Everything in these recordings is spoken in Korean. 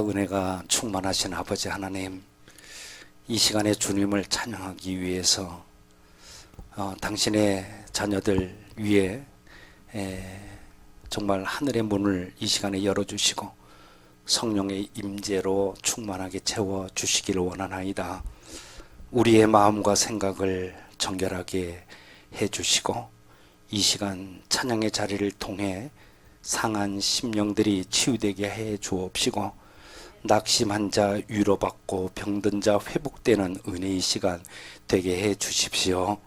은혜가 충만하신 아버지 하나님, 이 시간에 주님을 찬양하기 위해서 당신의 자녀들 위에 정말 하늘의 문을 이 시간에 열어주시고 성령의 임재로 충만하게 채워주시기를 원하나이다. 우리의 마음과 생각을 정결하게 해주시고 이 시간 찬양의 자리를 통해 상한 심령들이 치유되게 해 주옵시고 낙심한 자 위로받고 병든 자 회복되는 은혜의 시간 되게 해 주십시오.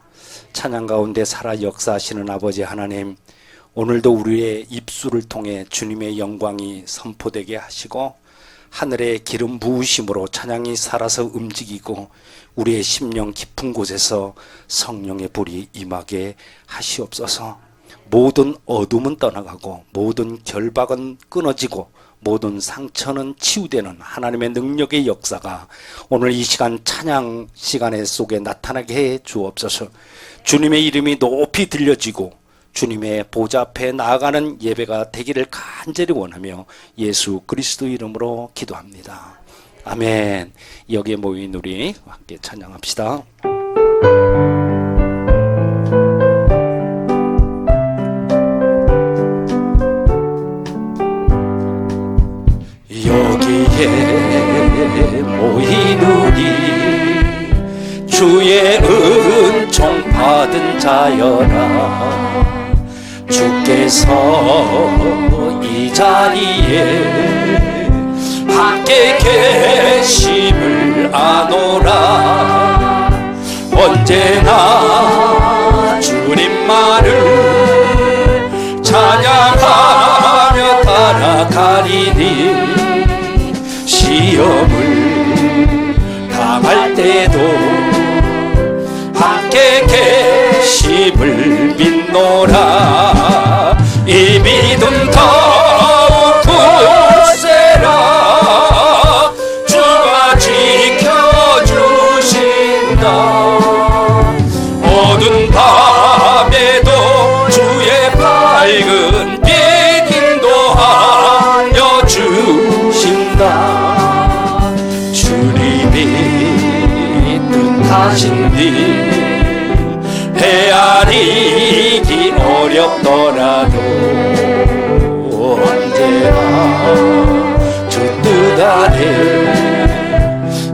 찬양 가운데 살아 역사하시는 아버지 하나님, 오늘도 우리의 입술을 통해 주님의 영광이 선포되게 하시고 하늘의 기름 부으심으로 찬양이 살아서 움직이고 우리의 심령 깊은 곳에서 성령의 불이 임하게 하시옵소서. 모든 어둠은 떠나가고 모든 결박은 끊어지고 모든 상처는 치유되는 하나님의 능력의 역사가 오늘 이 시간 찬양 시간에 속에 나타나게 해 주옵소서. 주님의 이름이 높이 들려지고 주님의 보좌 앞에 나아가는 예배가 되기를 간절히 원하며 예수 그리스도 이름으로 기도합니다. 아멘. 여기에 모인 우리 함께 찬양합시다. 여기에 모인 우리 주의 은총 받은 자여라. 주께서 이 자리에 함께 계심을 아노라. 언제나 주님만을 찬양하며 따라가리니 시험을 당할 때도 함께 계심을 믿노라. 이 믿음 더욱 굳세라. 주가 지켜주신다. 어두운 밤에도 주의 밝은 빛 인도하여 주신다. 주님이 뜻하신 일 헤아리기 어렵더라도 언제나 주 뜻 아래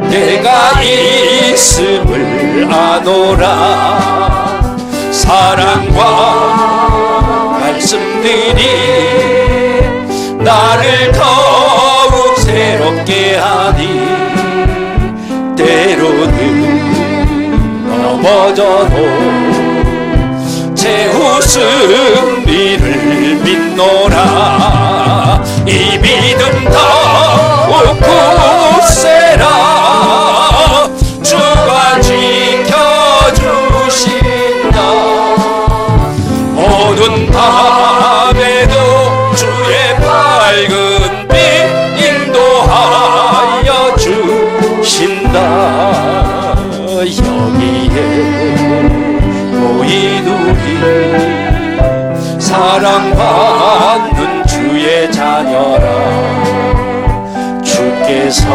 내가 있음을 아노라. 사랑과 말씀들이 나를 더욱 새롭게 하니 때로는 넘어져도 제 웃음이를 믿노라. 이 믿음 더욱 굳세라. 주가 지켜주신다. 어두운 밤에도 주의 밝은 빛 인도하여 주신다. 여기에 모인 우리 사랑받는 주의 자녀라. 주께서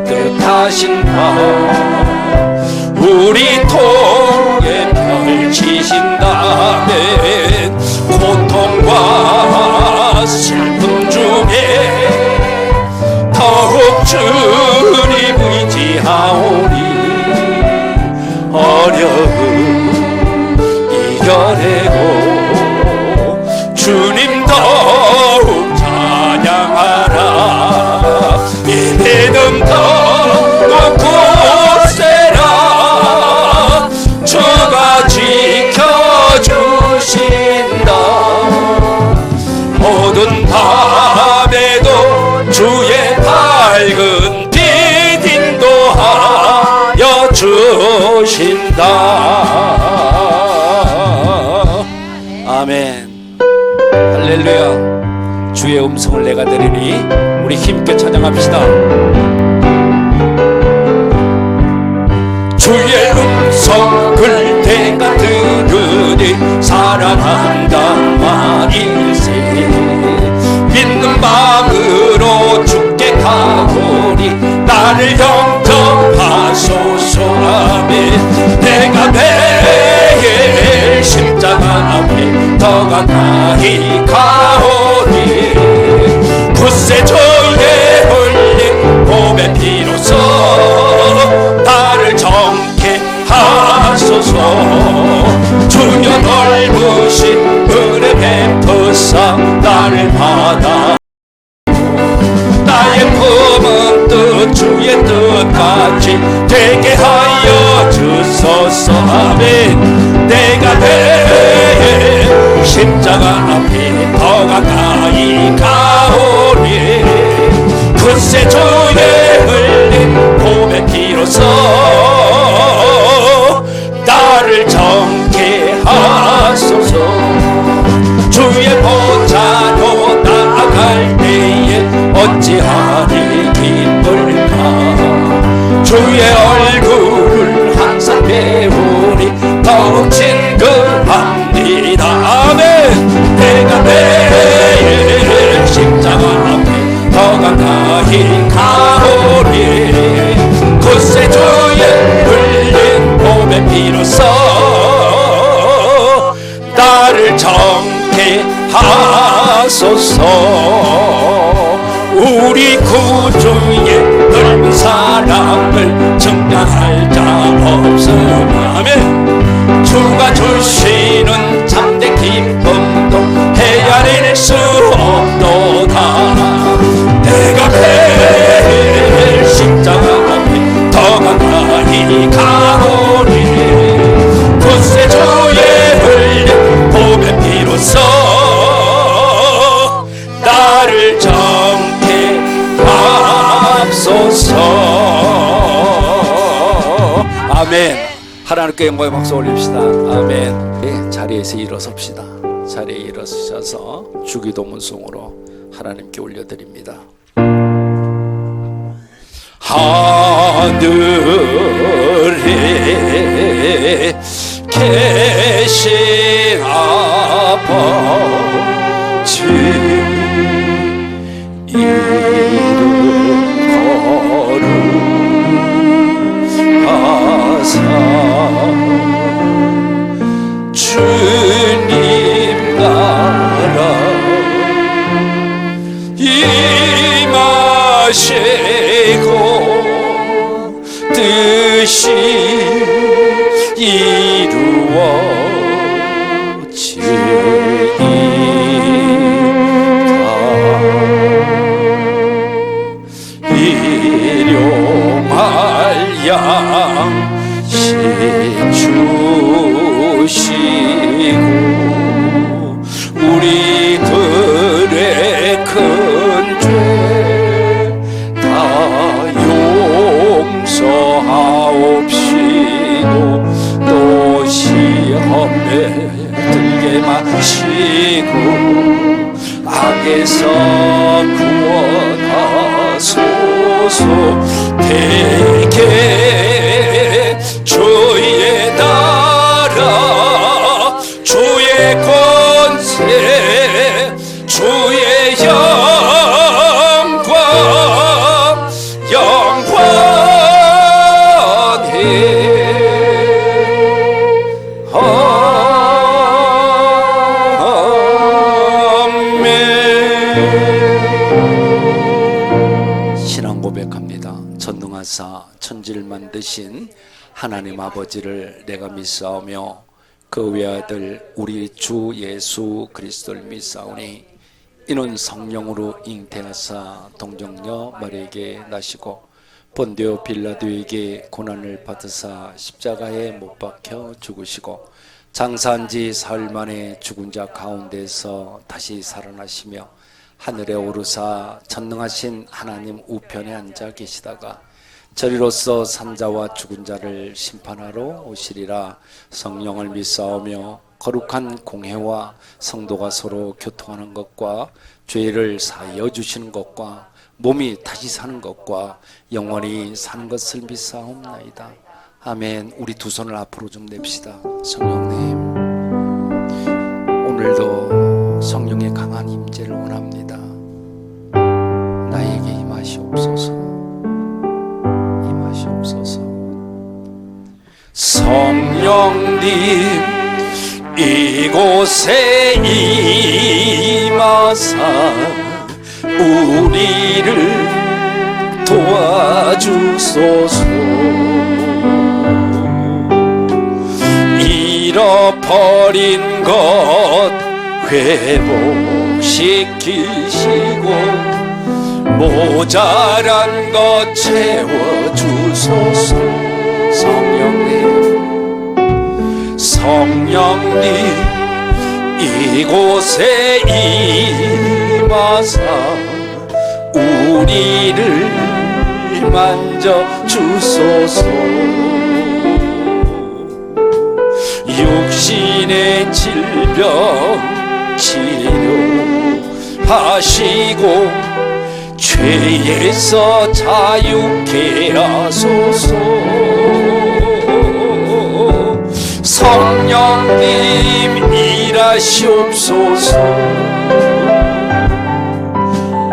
뜻하신 바 우리 통에 펼치신다면 고통과 슬픔 중에 더욱 주님 의지하오니 어려움 이겨내고 주님 더욱 찬양하라. 이 믿음 더욱 굳세라. 주가 지켜주신다. 모든 밤에도 주의 밝은 빛 인도하여 주신다. 아멘. 할렐루야. 주의 음성을 내가 들으니 우리 힘있게 찬양합시다. 주의 음성을 내가 들으니 사랑한다 말일세. 믿는 마음으로 주 더 가까이 가오니 구세주의 흘린 봄의 피로써 나를 정케 하소서. 주여 넓으신 은혜 베푸사 나를 받아 나의 품은 뜻 주의 뜻같이 되게 하여 주소서. 아멘. 내가 내 십자가 앞에 더 가까이 가오니 구세주의 흘린 봄의 피로써 나를 정케 하소서. 주의 보좌로 나아갈 때에 어찌하리 기쁠까. 주의 얼굴을 항상 배우니 더욱 친근합니다. 아멘. 내가 매일 십자가 앞에 더 가까이 가오니 구세주의 흘린 봄의 피로써 나를 정케 하소서. 우리 구주의 넓은 사랑을 증명할 자 없음. 아멘. 주가 주시는 참된 기쁨도 헤아릴 수 없도다. 내가 매일 십자가 앞에 더 가까이 가오니 구세주의 흘린 봄의 피로써 나를 정케 하소서. 아멘. 하나님께 영광의 박수 올립시다. 아멘. 네, 자리에서 일어섭시다. 자리에 일어서셔서 주기도문송으로 하나님께 올려드립니다. 하늘에 계신 아버지 이름 거룩하사 주님 나라 임하시고 뜻이 이루어지이다. 일용할 양식 주시고 우리들의 큰 죄 다 용서하옵시고 또 시험에 들게 마시고 악에서 구원하소서. 대개 주의 나라 주의 권세 주의 영광 영원히 신앙 고백합니다. 전능하사 천지를 만드신 하나님 아버지를 내가 믿사오며 그 외아들 우리 주 예수 그리스도를 믿사오니 이는 성령으로 잉태하사 동정녀 마리에게 나시고 본디오 빌라도에게 고난을 받으사 십자가에 못 박혀 죽으시고 장사한 지 사흘 만에 죽은 자 가운데서 다시 살아나시며 하늘에 오르사 전능하신 하나님 우편에 앉아 계시다가 저리로서 산자와 죽은 자를 심판하러 오시리라. 성령을 믿사오며 거룩한 공회와 성도가 서로 교통하는 것과 죄를 사하여 주시는 것과 몸이 다시 사는 것과 영원히 사는 것을 믿사옵나이다. 아멘. 우리 두 손을 앞으로 좀 냅시다. 성령님, 오늘도 성령의 강한 임재를 원합니다. 나에게 임하시옵소서. 임하시옵소서. 성령님 이곳에 임하사 우리를 도와주소서. 잃어버린 것 회복시키시고 모자란 것 채워주소서. 성령님 이곳에 임하사 우리를 만져주소서. 육신의 질병 치료하시고 죄에서 자유케 하소서. 성령님 일하시옵소서.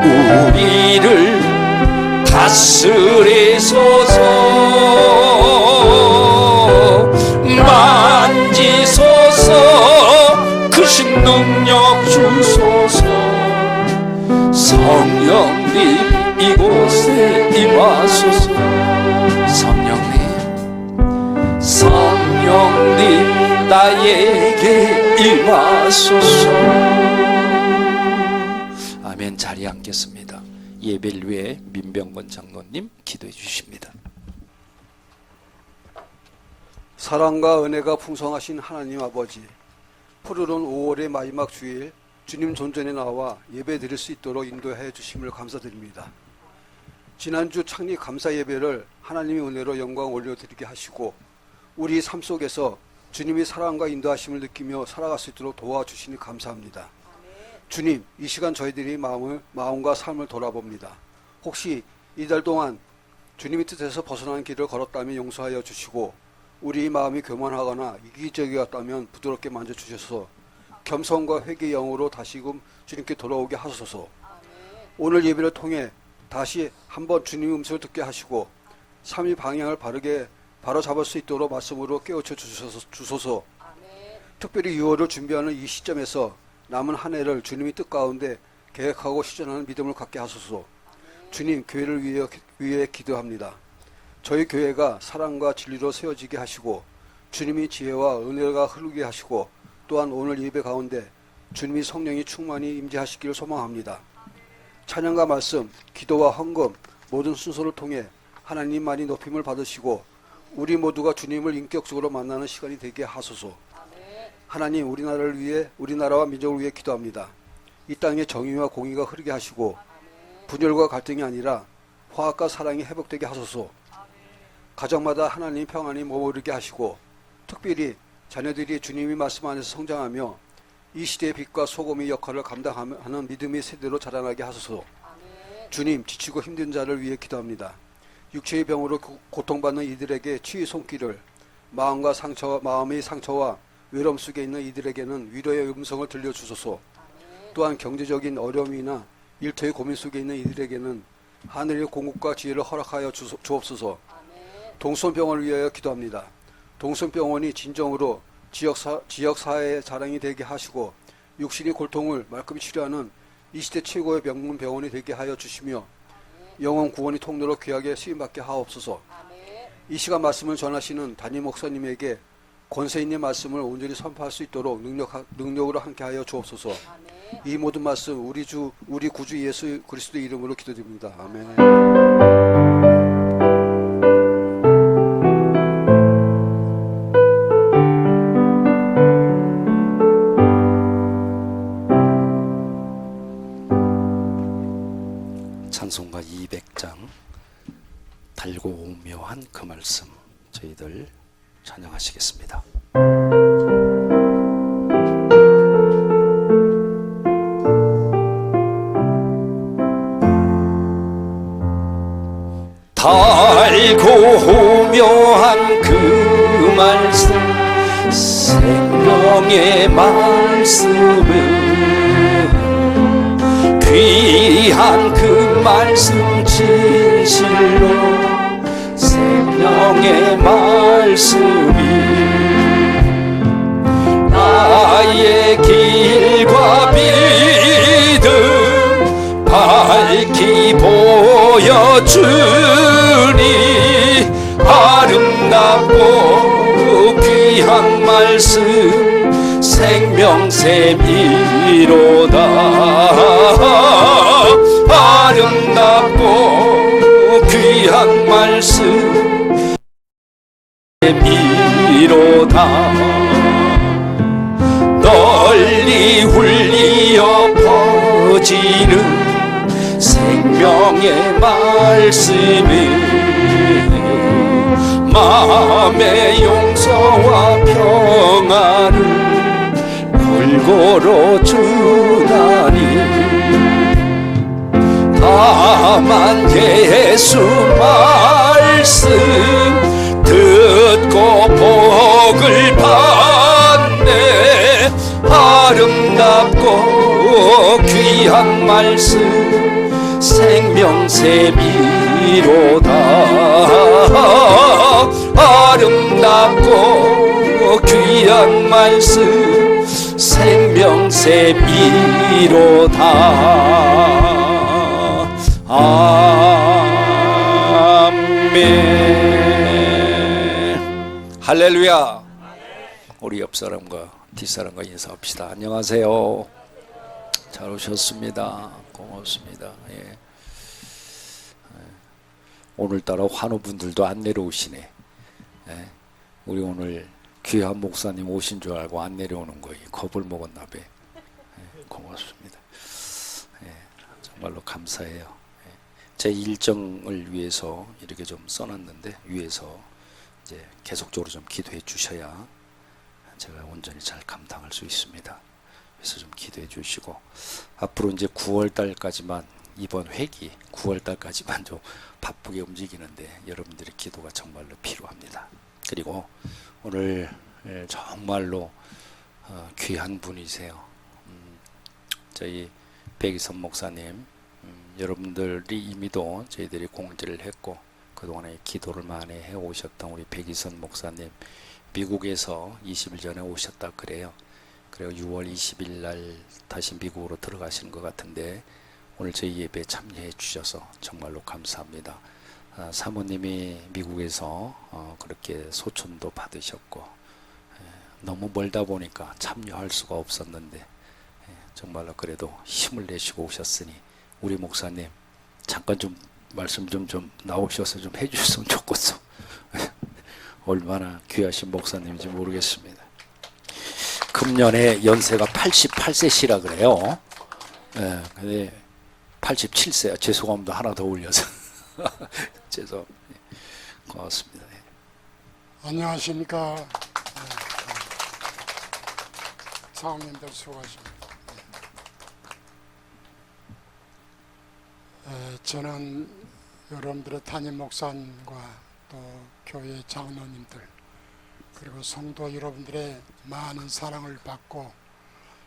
우리를 다스리소서. 만지소서. 크신 능력 주소서. 성령님 이곳에 임하소서. 성령님 나에게 임하소서. 아멘. 자리에 앉겠습니다. 예배를 위해 민병건 장로님 기도해 주십니다. 사랑과 은혜가 풍성하신 하나님 아버지, 푸르른 5월의 마지막 주일 주님 존전에 나와 예배 드릴 수 있도록 인도해 주심을 감사드립니다. 지난주 창립 감사 예배를 하나님의 은혜로 영광 올려드리게 하시고 우리 삶 속에서 주님의 사랑과 인도하심을 느끼며 살아갈 수 있도록 도와주시니 감사합니다. 주님, 이 시간 저희들이 마음과 삶을 돌아봅니다. 혹시 이달 동안 주님의 뜻에서 벗어나는 길을 걸었다면 용서하여 주시고 우리 마음이 교만하거나 이기적이었다면 부드럽게 만져주셔서 겸손과 회개의 영으로 다시금 주님께 돌아오게 하소서. 오늘 예배를 통해 다시 한번 주님의 음성을 듣게 하시고 삶의 방향을 바로 잡을 수 있도록 말씀으로 깨우쳐 주소서. 특별히 6월을 준비하는 이 시점에서 남은 한 해를 주님의 뜻 가운데 계획하고 실천하는 믿음을 갖게 하소서. 주님, 교회를 위해 기도합니다. 저희 교회가 사랑과 진리로 세워지게 하시고 주님의 지혜와 은혜가 흐르게 하시고 또한 오늘 예배 가운데 주님의 성령이 충만히 임재하시기를 소망합니다. 찬양과 말씀, 기도와 헌금 모든 순서를 통해 하나님만이 높임을 받으시고 우리 모두가 주님을 인격적으로 만나는 시간이 되게 하소서. 하나님, 우리나라와 민족을 위해 기도합니다. 이 땅에 정의와 공의가 흐르게 하시고 분열과 갈등이 아니라 화합과 사랑이 회복되게 하소서. 가정마다 하나님 평안이 머무르게 하시고 특별히 자녀들이 주님의 말씀 안에서 성장하며 이 시대의 빛과 소금의 역할을 감당하는 믿음의 세대로 자라나게 하소서. 주님, 지치고 힘든 자를 위해 기도합니다. 육체의 병으로 고통받는 이들에게 치유의 손길을, 마음의 상처와 외로움 속에 있는 이들에게는 위로의 음성을 들려주소서. 또한 경제적인 어려움이나 일터의 고민 속에 있는 이들에게는 하늘의 공급과 지혜를 허락하여 주옵소서. 동손병원을 위하여 기도합니다. 동손병원이 진정으로 지역사회의 자랑이 되게 하시고 육신의 고통을 말끔히 치료하는 이 시대 최고의 명문 병원이 되게 하여 주시며 영혼 구원의 통로로 귀하게 쓰임받게 하옵소서. 이 시간 말씀을 전하시는 담임 목사님에게 권세 있는 말씀을 온전히 선포할 수 있도록 능력으로 함께 하여 주옵소서. 이 모든 말씀 우리 구주 예수 그리스도 이름으로 기도드립니다. 아멘. 찬송가 200장 달고 오묘한 그 말씀 저희들 찬양하시겠습니다. 달고 오묘한 그 말씀 생명의 말씀은 귀한 그 말씀 진실로 생명의 말씀이 보여주니 아름답고 귀한 말씀 생명샘이로다. 아름답고 귀한 말씀 이로다. 널리 울리어 퍼지는 생명의 말씀이 마음의 용서와 평안을 골고루 주다니. 다만 예수 말씀 듣고 복을 받네. 아름답고 귀한 말씀 생명샘이로다. 아름답고 귀한 말씀 생명샘이로다. 아멘. 할렐루야. 우리 옆 사람과 뒷 사람과 인사합시다. 안녕하세요. 잘 오셨습니다. 고맙습니다. 예. 오늘따라 환우분들도 안 내려오시네. 예. 우리 오늘 귀한 목사님 오신 줄 알고 안 내려오는 거예요. 겁을 먹었나 봐. 예. 고맙습니다. 예. 정말로 감사해요. 예. 제 일정을 위해서 이렇게 좀 써놨는데 위에서 이제 계속적으로 좀 기도해 주셔야 제가 온전히 잘 감당할 수 있습니다. 그래서 좀 기도해 주시고, 앞으로 이제 9월 달까지만, 이번 회기 9월 달까지만 좀 바쁘게 움직이는데 여러분들의 기도가 정말로 필요합니다. 그리고 오늘 정말로 귀한 분이세요. 저희 백이선 목사님, 여러분들이 이미도 저희들이 공지를 했고 그동안에 기도를 많이 해오셨던 우리 백이선 목사님, 미국에서 20일 전에 오셨다 그래요. 그리고 6월 20일 날 다시 미국으로 들어가시는 것 같은데 오늘 저희 예배에 참여해 주셔서 정말로 감사합니다. 사모님이 미국에서 그렇게 소천도 받으셨고 너무 멀다 보니까 참여할 수가 없었는데 정말로 그래도 힘을 내시고 오셨으니 우리 목사님 잠깐 좀 말씀 좀 나오셔서 좀 해주셨으면 좋겠어. 얼마나 귀하신 목사님인지 모르겠습니다. 금년에 연세가 88세시라 그래요. 예, 근데 87세야. 죄송합니다. 하나 더 올려서. 죄송. 고맙습니다. 안녕하십니까. 사모님들 수고하십니다. 저는 여러분들의 담임 목사님과 또 교회 장로님들 그리고 성도 여러분들의 많은 사랑을 받고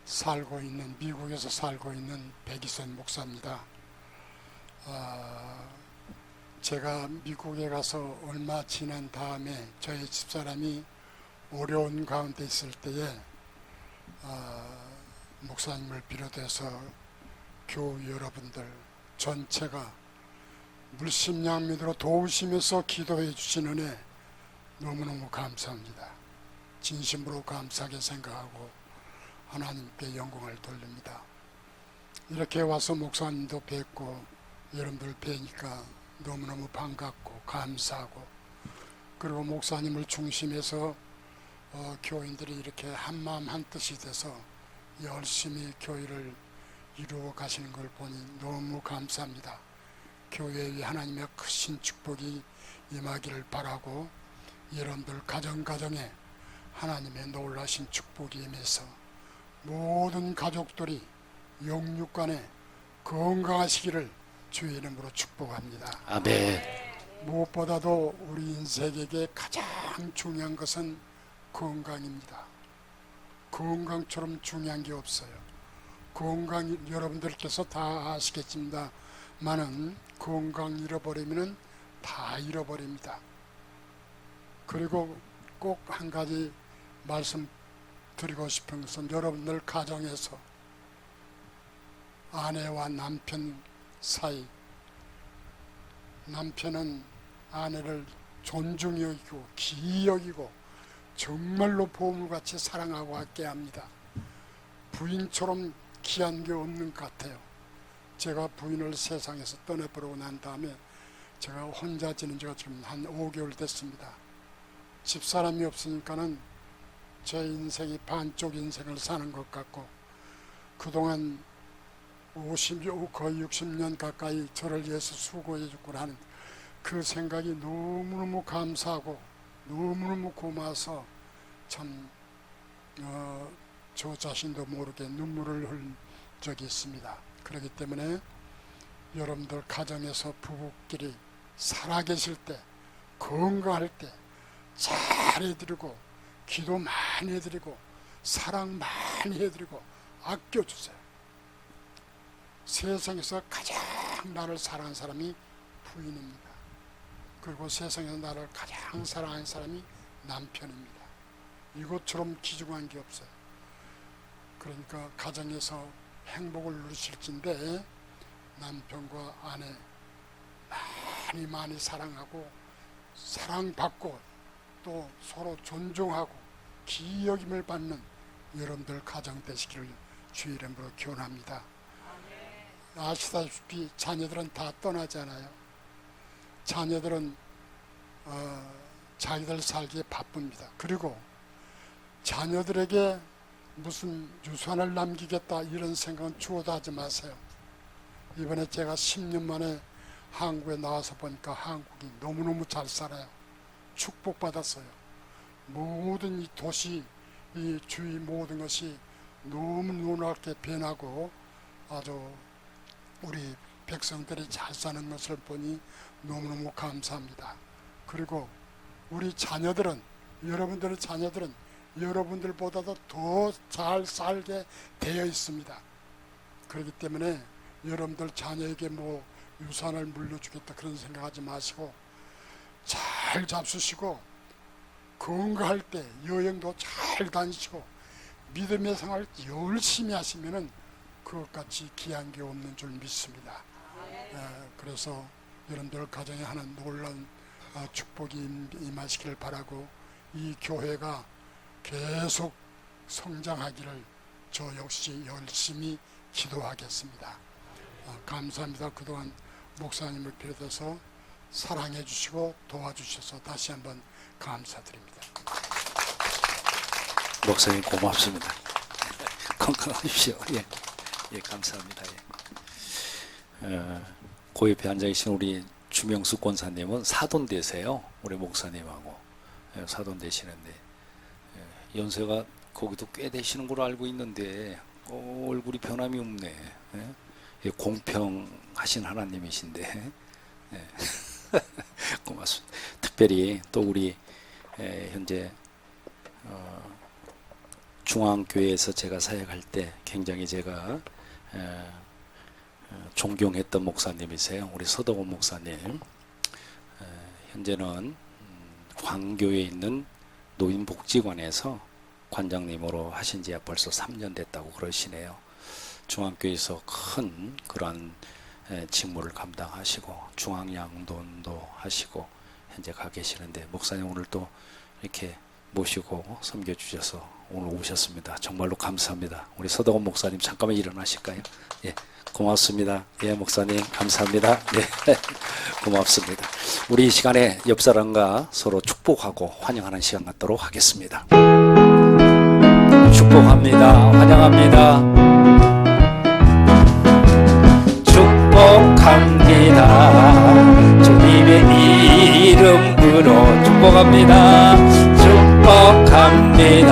살고 있는, 미국에서 살고 있는 백이선 목사입니다. 제가 미국에 가서 얼마 지난 다음에 저희 집사람이 어려운 가운데 있을 때에 목사님을 비롯해서 교우 여러분들 전체가 물심양면으로 도우시면서 기도해 주신 은혜 너무너무 감사합니다. 진심으로 감사하게 생각하고 하나님께 영광을 돌립니다. 이렇게 와서 목사님도 뵙고 여러분들 뵈니까 너무너무 반갑고 감사하고, 그리고 목사님을 중심해서 교인들이 이렇게 한마음 한뜻이 돼서 열심히 교회를 이루어 가시는 걸 보니 너무 감사합니다. 교회에 하나님의 크신 축복이 임하기를 바라고, 여러분들 가정가정에 하나님의 놀라신 축복이 임해서 모든 가족들이 영육간에 건강하시기를 주의 이름으로 축복합니다. 아멘. 무엇보다도 우리 인생에게 가장 중요한 것은 건강입니다. 건강처럼 중요한 게 없어요. 건강, 여러분들께서 다 아시겠습니다만은 건강 잃어버리면 다 잃어버립니다. 그리고 꼭 한 가지 말씀드리고 싶은 것은, 여러분들 가정에서 아내와 남편 사이 남편은 아내를 존중히 여기고 기이 여기고 정말로 보물같이 사랑하고 아껴합니다. 부인처럼 귀한 게 없는 것 같아요. 제가 부인을 세상에서 떠나버리고 난 다음에 제가 혼자 지낸 지가 지금 한 5개월 됐습니다. 집사람이 없으니까는 제 인생이 반쪽 인생을 사는 것 같고, 그동안 50, 거의 60년 가까이 저를 위해서 수고해 주고 하는 그 생각이 너무너무 감사하고 너무너무 고마워서 참 저 자신도 모르게 눈물을 흘린 적이 있습니다. 그렇기 때문에 여러분들 가정에서 부부끼리 살아계실 때, 건강할 때 잘해드리고 기도 많이 해드리고 사랑 많이 해드리고 아껴주세요. 세상에서 가장 나를 사랑하는 사람이 부인입니다. 그리고 세상에서 나를 가장 사랑하는 사람이 남편입니다. 이것처럼 귀중한 게 없어요. 그러니까 가정에서 행복을 누리실진데 남편과 아내 많이 사랑하고 사랑받고 또 서로 존중하고 귀히 여김을 받는 여러분들 가정 되시기를 주의 이름으로 기원합니다. 아시다시피 자녀들은 다 떠나잖아요. 자녀들은 자기들 살기에 바쁩니다. 그리고 자녀들에게 무슨 유산을 남기겠다 이런 생각은 주어도 하지 마세요. 이번에 제가 10년 만에 한국에 나와서 보니까 한국이 너무너무 잘 살아요. 축복받았어요. 모든 이 도시, 이 주위 모든 것이 너무 눈앞게 변하고 아주 우리 백성들이 잘 사는 것을 보니 너무너무 감사합니다. 그리고 우리 자녀들은, 여러분들의 자녀들은 여러분들보다도 더 잘 살게 되어 있습니다. 그렇기 때문에 여러분들 자녀에게 뭐 유산을 물려주겠다 그런 생각하지 마시고 잘 잡수시고 건강할 때 여행도 잘 다니시고 믿음의 생활 열심히 하시면은 그것같이 귀한 게 없는 줄 믿습니다. 그래서 여러분들 가정에 하는 놀라운 축복이 임하시기를 바라고 이 교회가 계속 성장하기를 저 역시 열심히 기도하겠습니다. 감사합니다. 그동안 목사님을 비롯해서 사랑해 주시고 도와주셔서 다시 한번 감사드립니다. 목사님 고맙습니다. 건강하십시오. 예, 감사합니다. 그 옆에 앉아 계신 우리 주명수 권사님은 사돈되세요. 우리 목사님하고 사돈 되시는데 연세가 거기도 꽤 되시는 걸로 알고 있는데 얼굴이 변함이 없네. 공평하신 하나님이신데 고맙습니다. 특별히 또 우리 현재 중앙교회에서 제가 사역할 때 굉장히 제가 존경했던 목사님이세요. 우리 서덕원 목사님. 현재는 광교에 있는 노인복지관에서 관장님으로 하신 지가 벌써 3년 됐다고 그러시네요. 중앙교회에서 큰 그런 직무를 감당하시고 중앙양돈도 하시고 현재 가 계시는데 목사님 오늘 또 이렇게 모시고 섬겨주셔서 오늘 오셨습니다. 정말로 감사합니다. 우리 서덕원 목사님 잠깐만 일어나실까요? 예, 고맙습니다. 예, 목사님 감사합니다. 예, 고맙습니다. 우리 이 시간에 옆 사람과 서로 축복하고 환영하는 시간 갖도록 하겠습니다. 축복합니다. 환영합니다. 축복합니다. 주님의 이름으로 축복합니다. 축복합니다.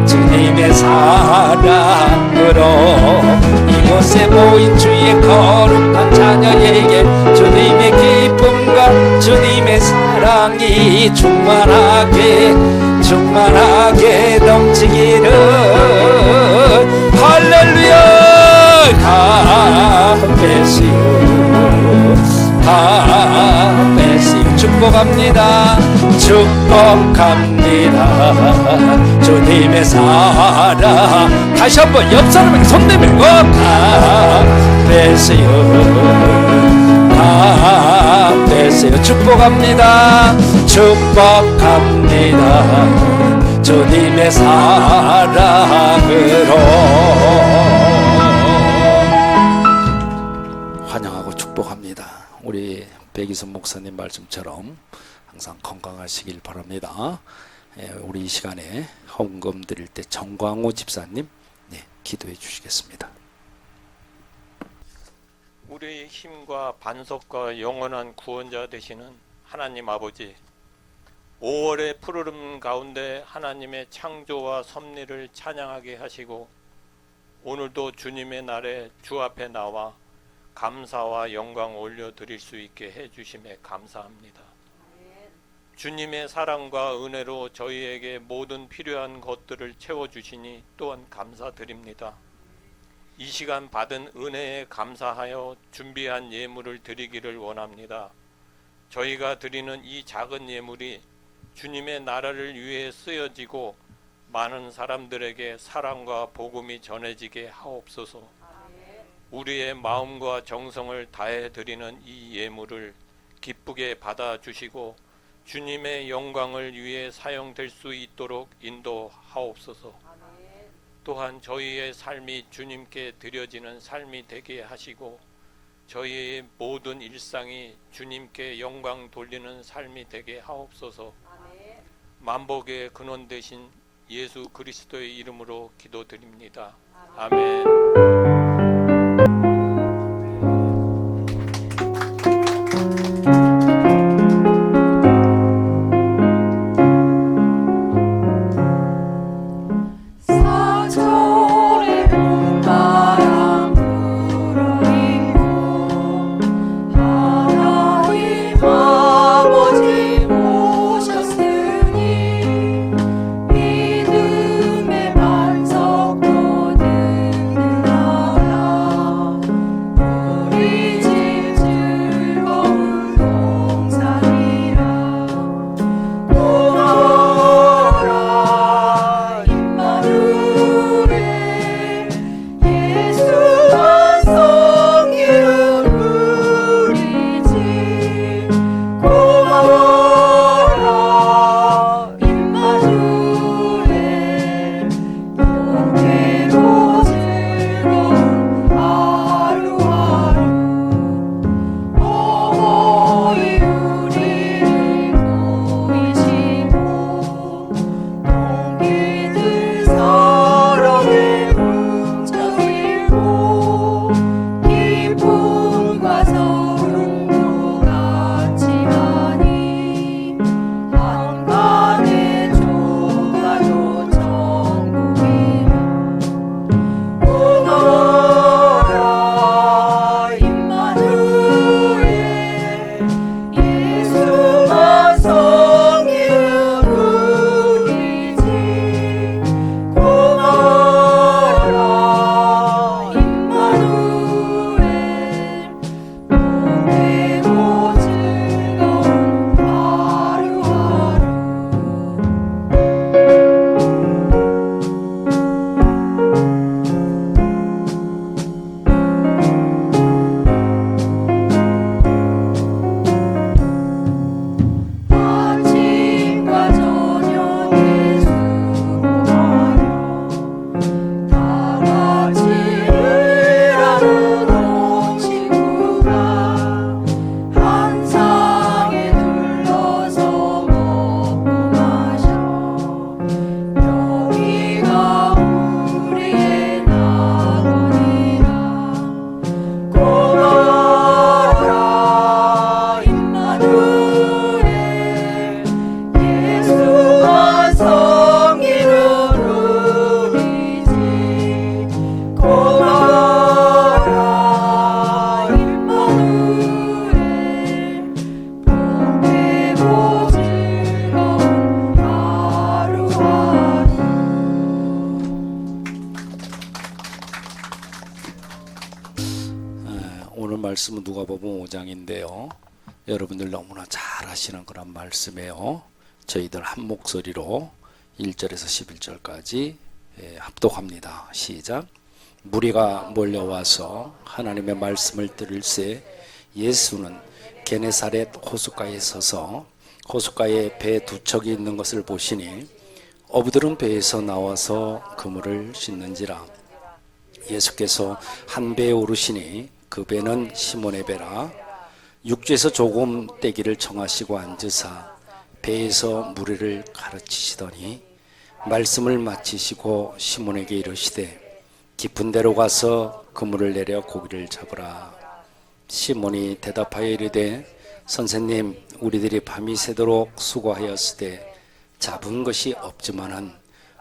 주님의 사랑으로 이곳에 모인 주의 거룩한 자녀에게 주님의 기쁨과 주님의 사랑이 충만하게 넘치기를. 할렐루야. 가베시오 축복합니다. 축복합니다. 주님의 사랑. 다시 한번 옆 사람에게 손 내밀고 가베시오 하시겠어요? 축복합니다. 축복합니다. 주님의 사랑으로 환영하고 축복합니다. 우리 백이선 목사님 말씀처럼 항상 건강하시길 바랍니다. 우리 이 시간에 헌금 드릴 때 정광호 집사님 기도해 주시겠습니다. 우리의 힘과 반석과 영원한 구원자 되시는 하나님 아버지, 5월의 푸르름 가운데 하나님의 창조와 섭리를 찬양하게 하시고 오늘도 주님의 날에 주 앞에 나와 감사와 영광 올려드릴 수 있게 해주심에 감사합니다. 주님의 사랑과 은혜로 저희에게 모든 필요한 것들을 채워주시니 또한 감사드립니다. 이 시간 받은 은혜에 감사하여 준비한 예물을 드리기를 원합니다. 저희가 드리는 이 작은 예물이 주님의 나라를 위해 쓰여지고 많은 사람들에게 사랑과 복음이 전해지게 하옵소서. 우리의 마음과 정성을 다해 드리는 이 예물을 기쁘게 받아주시고 주님의 영광을 위해 사용될 수 있도록 인도하옵소서. 또한 저희의 삶이 주님께 드려지는 삶이 되게 하시고 저희의 모든 일상이 주님께 영광 돌리는 삶이 되게 하옵소서. 만복의 근원 되신 예수 그리스도의 이름으로 기도드립니다. 아멘. 말씀은 누가복음 5장인데요. 여러분들 너무나 잘 아시는 그런 말씀이에요. 저희들 한 목소리로 1절에서 11절까지 합독합니다. 시작. 무리가 몰려와서 하나님의 말씀을 들을새 예수는 게네사렛 호숫가에 서서 호숫가에 배 두 척이 있는 것을 보시니 어부들은 배에서 나와서 그물을 씻는지라. 예수께서 한 배에 오르시니 그 배는 시몬의 배라. 육지에서 조금 떼기를 청하시고 앉으사 배에서 무리를 가르치시더니 말씀을 마치시고 시몬에게 이르시되 깊은 데로 가서 그물을 내려 고기를 잡으라. 시몬이 대답하여 이르되 선생님, 우리들이 밤이 새도록 수고하였으되 잡은 것이 없지만은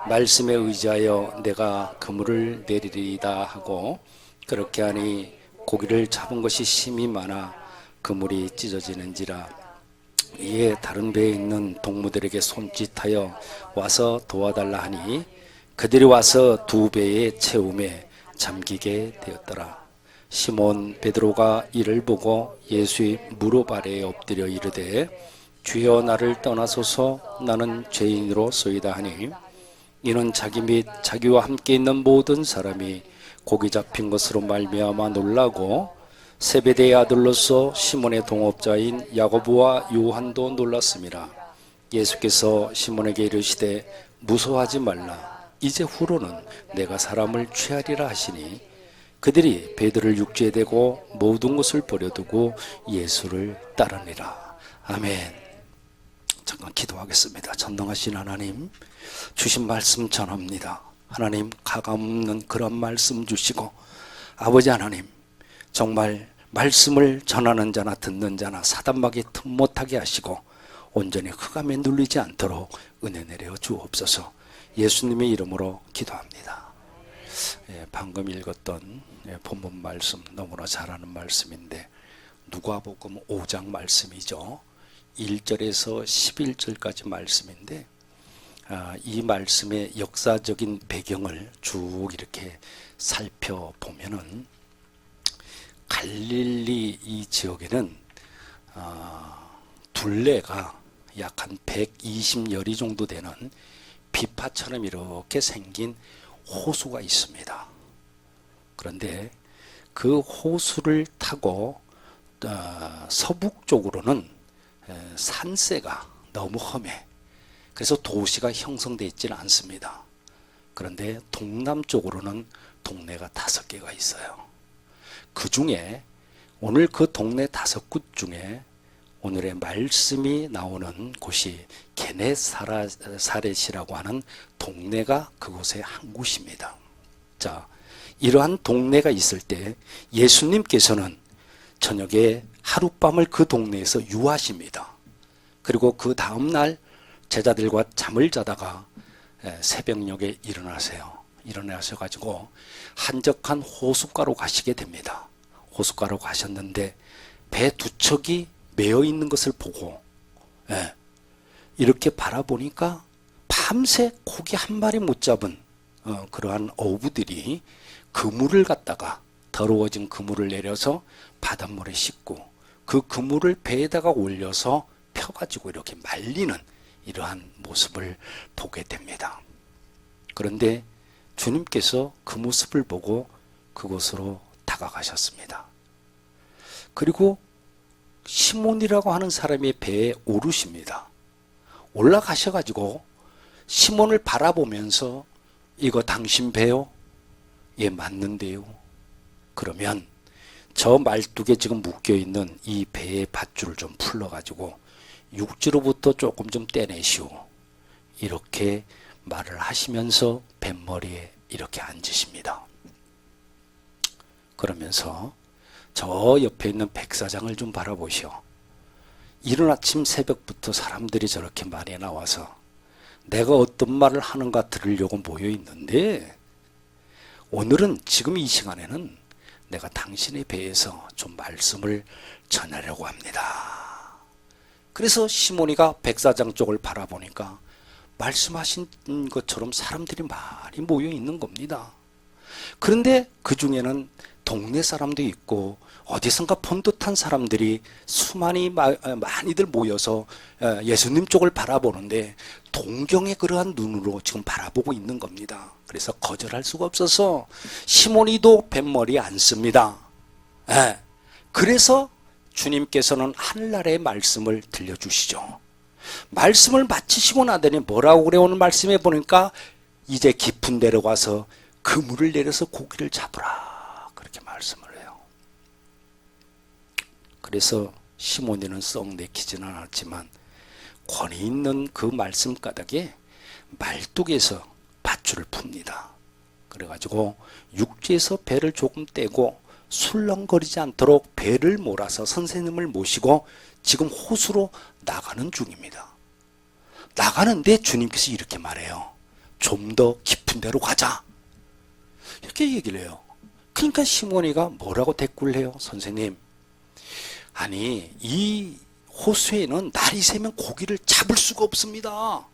말씀에 의지하여 내가 그물을 내리리이다 하고, 그렇게 하니 고기를 잡은 것이 심히 많아 그물이 찢어지는지라. 이에 다른 배에 있는 동무들에게 손짓하여 와서 도와달라 하니 그들이 와서 두 배의 채움에 잠기게 되었더라. 시몬 베드로가 이를 보고 예수의 무릎 아래에 엎드려 이르되 주여, 나를 떠나소서, 나는 죄인으로소이다 하니, 이는 자기 및 자기와 함께 있는 모든 사람이 고기 잡힌 것으로 말미암아 놀라고 세베대의 아들로서 시몬의 동업자인 야고보와 요한도 놀랐습니다. 예수께서 시몬에게 이르시되 무서워하지 말라, 이제 후로는 내가 사람을 취하리라 하시니 그들이 배들을 육지에 대고 모든 것을 버려두고 예수를 따르니라. 아멘. 잠깐 기도하겠습니다. 전능하신 하나님, 주신 말씀 전합니다. 하나님, 가감없는 그런 말씀 주시고, 아버지 하나님, 정말 말씀을 전하는 자나 듣는 자나 사단마귀 틈 못하게 하시고 온전히 흑암에 눌리지 않도록 은혜 내려 주옵소서. 예수님의 이름으로 기도합니다. 방금 읽었던 본문 말씀 너무나 잘하는 말씀인데, 누가복음 5장 말씀이죠. 1절에서 11절까지 말씀인데, 이 말씀의 역사적인 배경을 쭉 이렇게 살펴보면은 갈릴리 이 지역에는 둘레가 약 한 120여리 정도 되는 비파처럼 이렇게 생긴 호수가 있습니다. 그런데 그 호수를 타고 서북 쪽으로는 산세가 너무 험해. 그래서 도시가 형성되어 있지는 않습니다. 그런데 동남쪽으로는 동네가 5개가 있어요. 그 중에 오늘 그 동네 5곳 중에 오늘의 말씀이 나오는 곳이 게네사렛이라고 하는 동네가 그곳의 한 곳입니다. 자, 이러한 동네가 있을 때 예수님께서는 저녁에 하룻밤을 그 동네에서 유하십니다. 그리고 그 다음날 제자들과 잠을 자다가 새벽녘에 일어나셔가지고 한적한 호숫가로 가시게 됩니다. 호숫가로 가셨는데 배 두 척이 매여 있는 것을 보고 이렇게 바라보니까 밤새 고기 한 마리 못 잡은 그러한 어부들이 그물을 갖다가 더러워진 그물을 내려서 바닷물에 싣고 그 그물을 배에다가 올려서 펴가지고 이렇게 말리는 이러한 모습을 보게 됩니다. 그런데 주님께서 그 모습을 보고 그곳으로 다가가셨습니다. 그리고 시몬이라고 하는 사람의 배에 오르십니다. 올라가셔가지고 시몬을 바라보면서 이거 당신 배요? 예, 맞는데요. 그러면 저 말뚝에 지금 묶여있는 이 배의 밧줄을 좀 풀러가지고 육지로부터 조금 좀 떼내시오. 이렇게 말을 하시면서 뱃머리에 이렇게 앉으십니다. 그러면서 저 옆에 있는 백사장을 좀 바라보시오. 이른 아침 새벽부터 사람들이 저렇게 많이 나와서 내가 어떤 말을 하는가 들으려고 모여 있는데, 오늘은 지금 이 시간에는 내가 당신의 배에서 좀 말씀을 전하려고 합니다. 그래서 시몬이가 백사장 쪽을 바라보니까 말씀하신 것처럼 사람들이 많이 모여 있는 겁니다. 그런데 그 중에는 동네 사람도 있고 어디선가 번듯한 사람들이 많이들 모여서 예수님 쪽을 바라보는데 동경의 그러한 눈으로 지금 바라보고 있는 겁니다. 그래서 거절할 수가 없어서 시몬이도 뱃머리에 앉습니다. 그래서 주님께서는 하늘나라의 말씀을 들려주시죠. 말씀을 마치시고 나더니 뭐라고 그래? 오늘 말씀해 보니까 이제 깊은 데로 가서 그물을 내려서 고기를 잡으라, 그렇게 말씀을 해요. 그래서 시몬이는 썩 내키지는 않았지만 권위 있는 그 말씀 가닥에 말뚝에서 밧줄을 풉니다. 그래가지고 육지에서 배를 조금 떼고 술렁거리지 않도록 배를 몰아서 선생님을 모시고 지금 호수로 나가는 중입니다. 나가는데 주님께서 이렇게 말해요. 좀 더 깊은 데로 가자, 이렇게 얘기를 해요. 그러니까 시몬이가 뭐라고 대꾸를 해요? 선생님, 아니 이 호수에는 날이 새면 고기를 잡을 수가 없습니다.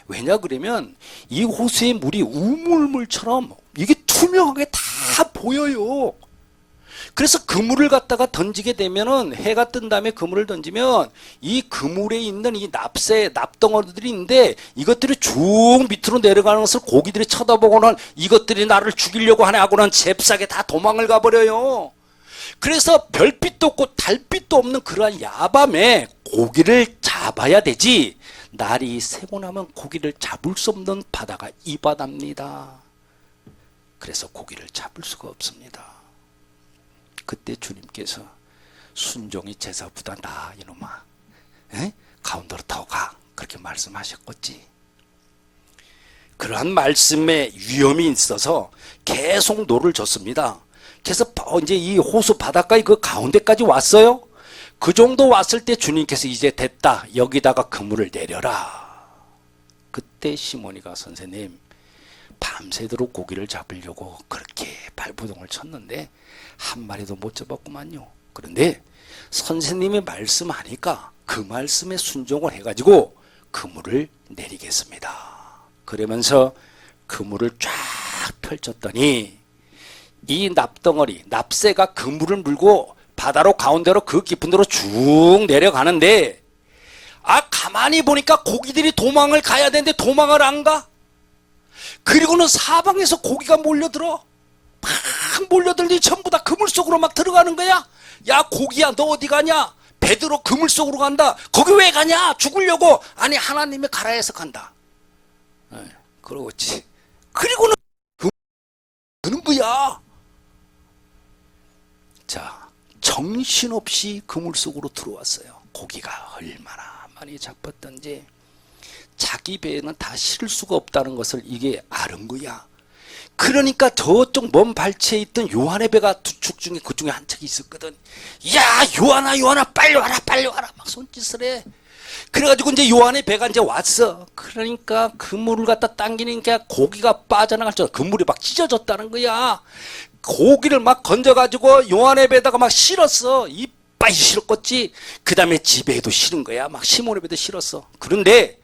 왜냐 그러면 이 호수의 물이 우물물처럼 이게 투명하게 다 보여요. 그래서 그물을 갖다가 던지게 되면은, 해가 뜬 다음에 그물을 던지면 이 그물에 있는 이 납덩어리들이 있는데 이것들이 쭉 밑으로 내려가는 것을 고기들이 쳐다보고는 이것들이 나를 죽이려고 하네 하고는 잽싸게 다 도망을 가버려요. 그래서 별빛도 없고 달빛도 없는 그러한 야밤에 고기를 잡아야 되지, 날이 새고 나면 고기를 잡을 수 없는 바다가 이 바다입니다. 그래서 고기를 잡을 수가 없습니다. 그때 주님께서 순종이 제사보다 나아 이놈아, 가운데로 더 가, 그렇게 말씀하셨겠지. 그러한 말씀에 위험이 있어서 계속 노를 줬습니다. 그래서 이제 이 호수 바닷가의 그 가운데까지 왔어요. 그 정도 왔을 때 주님께서 이제 됐다, 여기다가 그물을 내려라. 그때 시몬이가 선생님, 밤새도록 고기를 잡으려고 그렇게 발부동을 쳤는데 한 마리도 못 잡았구만요. 그런데 선생님이 말씀하니까 그 말씀에 순종을 해가지고 그물을 내리겠습니다. 그러면서 그물을 쫙 펼쳤더니 이 납덩어리, 납새가 그물을 물고 바다로 가운데로 그 깊은 데로 쭉 내려가는데, 가만히 보니까 고기들이 도망을 가야 되는데 도망을 안 가. 그리고는 사방에서 고기가 몰려들어. 막 몰려들더니 전부 다 그물 속으로 막 들어가는 거야. 야 고기야, 너 어디 가냐? 베드로 그물 속으로 간다. 거기 왜 가냐? 죽으려고. 아니 하나님이 가라 해서 간다. 그러겠지. 그리고는 그는 거야. 자, 정신없이 그물 속으로 들어왔어요. 고기가 얼마나 많이 잡혔던지 자기 배에는 다 실을 수가 없다는 것을 이게 아는 거야. 그러니까 저쪽 먼 발치에 있던 요한의 배가 두 축 중에 그 중에 한 척이 있었거든. 야 요한아 빨리 와라 막 손짓을 해. 그래가지고 이제 요한의 배가 이제 왔어. 그러니까 그물을 갖다 당기니까 고기가 빠져나갈 줄 알아. 그물이 막 찢어졌다는 거야. 고기를 막 건져가지고 요한의 배에다가 막 실었어. 이빨이 실었겠지. 그 다음에 지배에도 실은 거야. 막 시몬의 배도 실었어. 그런데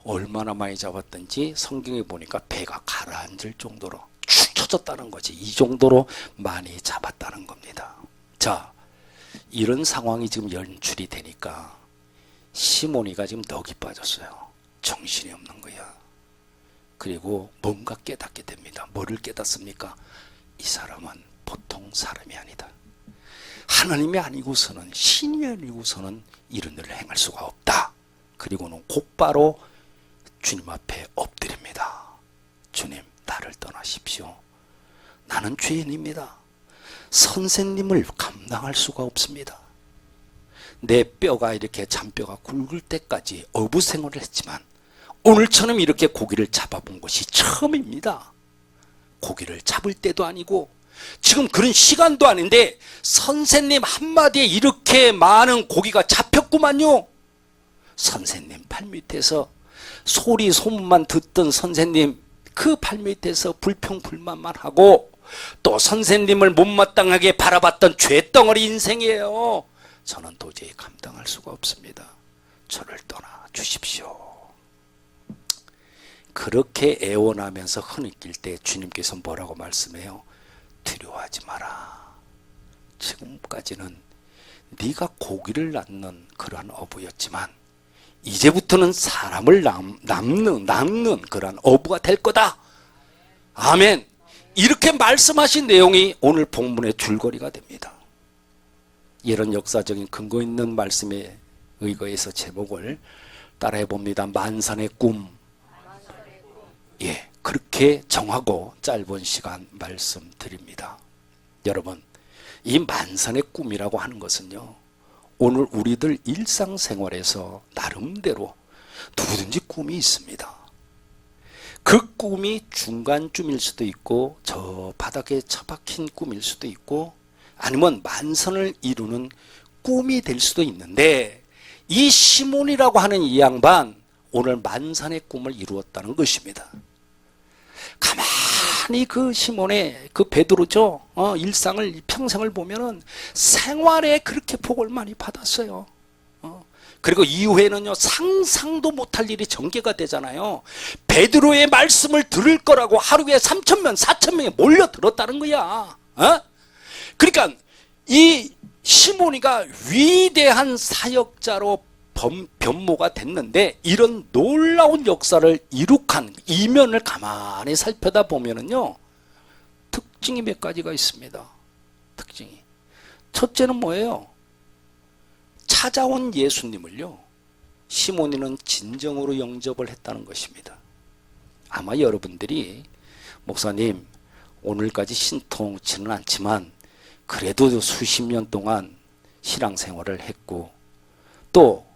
얼마나 많이 잡았던지 성경에 보니까 배가 가라앉을 정도로 축 처졌다는 거지. 이 정도로 많이 잡았다는 겁니다. 자, 이런 상황이 지금 연출이 되니까 시몬이가 지금 넋이 빠졌어요. 정신이 없는 거야. 그리고 뭔가 깨닫게 됩니다. 뭐를 깨닫습니까? 이 사람은 보통 사람이 아니다. 하나님이 아니고서는, 신이 아니고서는 이런 일을 행할 수가 없다. 그리고는 곧바로 주님 앞에 엎드립니다. 주님, 나를 떠나십시오. 나는 죄인입니다. 선생님을 감당할 수가 없습니다. 내 뼈가 이렇게 잔뼈가 굵을 때까지 어부 생활을 했지만 오늘처럼 이렇게 고기를 잡아본 것이 처음입니다. 고기를 잡을 때도 아니고 지금 그런 시간도 아닌데 선생님 한마디에 이렇게 많은 고기가 잡혔구만요. 선생님 발밑에서 소리 소문만 듣던 선생님, 그 발밑에서 불평불만만 하고 또 선생님을 못마땅하게 바라봤던 죄덩어리 인생이에요. 저는 도저히 감당할 수가 없습니다. 저를 떠나 주십시오. 그렇게 애원하면서 흐느낄 때 주님께서 뭐라고 말씀해요? 두려워하지 마라. 지금까지는 네가 고기를 낳는 그러한 어부였지만 이제부터는 사람을 낳는 그러한 어부가 될 거다. 아멘. 이렇게 말씀하신 내용이 오늘 본문의 줄거리가 됩니다. 이런 역사적인 근거 있는 말씀에 의거해서 제목을 따라해 봅니다. 만선의 꿈. 예, 그렇게 정하고 짧은 시간 말씀드립니다. 여러분, 이 만선의 꿈이라고 하는 것은요, 오늘 우리들 일상생활에서 나름대로 누구든지 꿈이 있습니다. 그 꿈이 중간쯤일 수도 있고 저 바닥에 처박힌 꿈일 수도 있고 아니면 만선을 이루는 꿈이 될 수도 있는데, 이 시몬이라고 하는 이 양반 오늘 만선의 꿈을 이루었다는 것입니다. 가만히 그 시몬의 그 베드로죠, 일상을 평생을 보면은 생활에 그렇게 복을 많이 받았어요. 그리고 이후에는요, 상상도 못할 일이 전개가 되잖아요. 베드로의 말씀을 들을 거라고 하루에 3,000명, 4,000명이 몰려들었다는 거야. 그러니까 이 시몬이가 위대한 사역자로 변모가 됐는데, 이런 놀라운 역사를 이룩한 이면을 가만히 살펴다 보면은요, 특징이 몇 가지가 있습니다. 특징이. 첫째는 뭐예요? 찾아온 예수님을요, 시몬이는 진정으로 영접을 했다는 것입니다. 아마 여러분들이 목사님 오늘까지 신통치는 않지만 그래도 수십 년 동안 신앙생활을 했고 또